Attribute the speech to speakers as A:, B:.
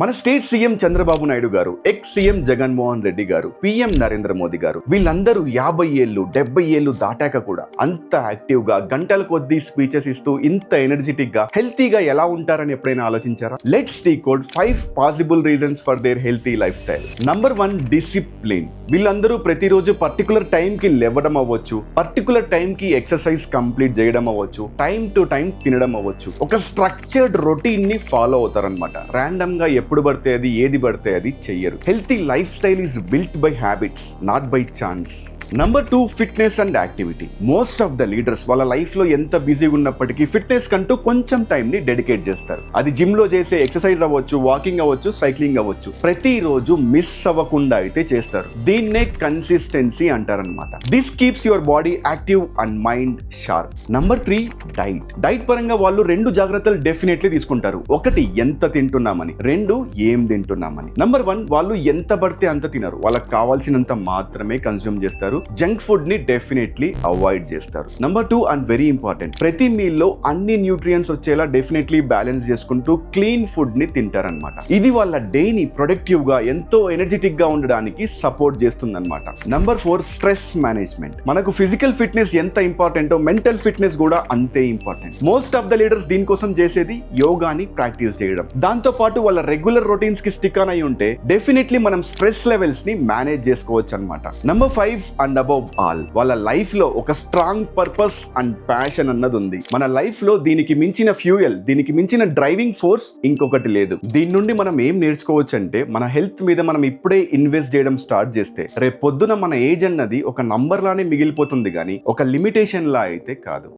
A: మన state CM Chandrababu Naidu గారు, ex CM Jaganmohan Reddy గారు, పీఎం నరేంద్ర మోదీ గారు వీళ్ళందరూ 50 ఏళ్ళు 70 ఏళ్ళు దాటాక కూడా అంత యాక్టివ్ గా గంటల కొద్దీ స్పీచెస్ ఇస్తూ ఇంత ఎనర్జెటిక్ గా హెల్తీగా ఎలా ఉంటారని ఎప్పుడైనా ఆలోచించారా? Let's decode 5 possible reasons for their healthy life style. Number 1, discipline. వీళ్ళందరూ ప్రతిరోజు పర్టికులర్ టైం కి లేవడం అవ్వచ్చు, పర్టికులర్ టైం కి ఎక్సర్సైజ్ కంప్లీట్ చేయడం అవ్వచ్చు, టైం టు టైం తినడం అవ్వచ్చు. ఒక స్ట్రక్చర్డ్ రొటీన్ ని ఫాలో అవుతారనమాట. ర్యాండమ్ గా ఎప్పుడు పడితే అది ఏది పడితే అది చెయ్యరు. Healthy life style is built by habits, not by chance. Number 2, fitness and activity. Most of the leaders వాళ్ళ లైఫ్ లో ఎంత బిజీగా ఉన్నప్పటికీ ఫిట్నెస్ కంటూ కొంచెం టైం ని డెడికేట్ చేస్తారు. అది జిమ్ లో చేసే ఎక్సర్సైజ్ అవ్వచ్చు, వాకింగ్ అవ్వచ్చు, సైక్లింగ్ అవ్వచ్చు. ప్రతిరోజు మిస్ అవ్వకుండా అయితే చేస్తారు. దీన్నే కన్సిస్టెన్సీ అంటారనమాట. This keeps your body active and mind sharp. Number 3, diet పరంగా వాళ్ళు 2 జాగ్రత్తలు డెఫినెట్లీ తీసుకుంటారు. ఒకటి, ఎంత తింటున్నామని. 2, ఏం తింటున్నామని. నంబర్ 1, వాళ్ళు ఎంత పడితే అంత తినరు. వాళ్ళకి కావాల్సినంత మాత్రమే కన్స్యూమ్ చేస్తారు. జంక్ ఫుడ్ ని డెఫినెట్లీ అవాయిడ్ చేస్తారు. నంబర్ 2 అండ్ వెరీ ఇంపార్టెంట్, ప్రతి మీల్ లో అన్ని న్యూట్రియంట్స్ వచ్చేలా డెఫినెట్లీ బ్యాలెన్స్ చేసుకుంటూ క్లీన్ ఫుడ్ ని తింటారనమాట. ఇది వాళ్ళ డేని ప్రొడక్టివ్ గా ఎంతో ఎనర్జెటిక్ గా ఉండడానికి సపోర్ట్ చేస్తుంది అనమాట. Number 4, stress management. మనకు ఫిజికల్ ఫిట్నెస్ ఎంత ఇంపార్టెంటో మెంటల్ ఫిట్నెస్ కూడా అంతే important. Most of the leaders దీనికోసం చేసేది యోగాని ప్రాక్టీస్ చేయడం. దాంతో పాటు వాళ్ళ రెగ్యులర్ రొటీన్స్ కి స్టిక్ ఆన్ అయి ఉంటే డెఫినెట్లీ మనం స్ట్రెస్ లెవెల్స్ ని మేనేజ్ చేసుకోవచ్చు అనమాట. నంబర్ 5 అండ్ అబౌవ్ ఆల్, వాళ్ళ లైఫ్ లో ఒక స్ట్రాంగ్ పర్పస్ అండ్ ప్యాషన్ అన్నది ఉంది. మన లైఫ్ లో దీనికి మించిన ఫ్యూయల్, దీనికి మించిన డ్రైవింగ్ ఫోర్స్ ఇంకొకటి లేదు. దీని నుండి మనం ఏం నేర్చుకోవచ్చు అంటే, మన హెల్త్ మీద మనం ఇప్పుడే ఇన్వెస్ట్ చేయడం స్టార్ట్ చేస్తే రేపు పొద్దున మన ఏజ్ అన్నది ఒక నంబర్ లానే మిగిలిపోతుంది, కానీ ఒక లిమిటేషన్ లా అయితే కాదు.